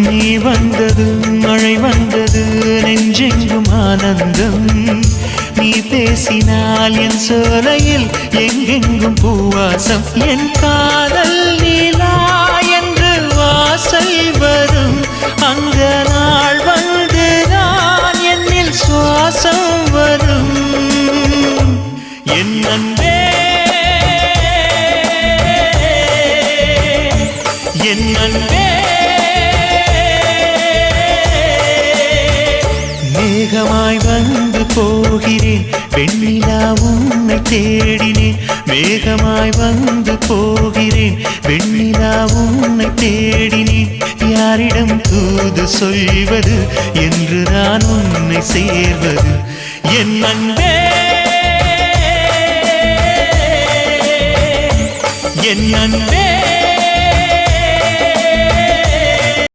நீ வந்தது மழை வந்தது நெஞ்செங்கும் ஆனந்தம் நீ பேசினால் என் சோலையில் எங்கெங்கும் பூவாசம் என் காதல் நீலா என்று வாசல் வரும் அந்த நாள் வந்து நான் என்னில் சுவாசம் வரும் என் அன்பே என் அன்பே மேகமாய் வந்து போகிறேன் வெண்ணிலா உன்னை தேடினேன் மேகமாய் வந்து போகிறேன் வெண்ணிலா உன்னை தேடினேன் யாரிடம் தூது சொல்வது என்று நான் உன்னை சேர்வது என் அன்பே என் அன்பே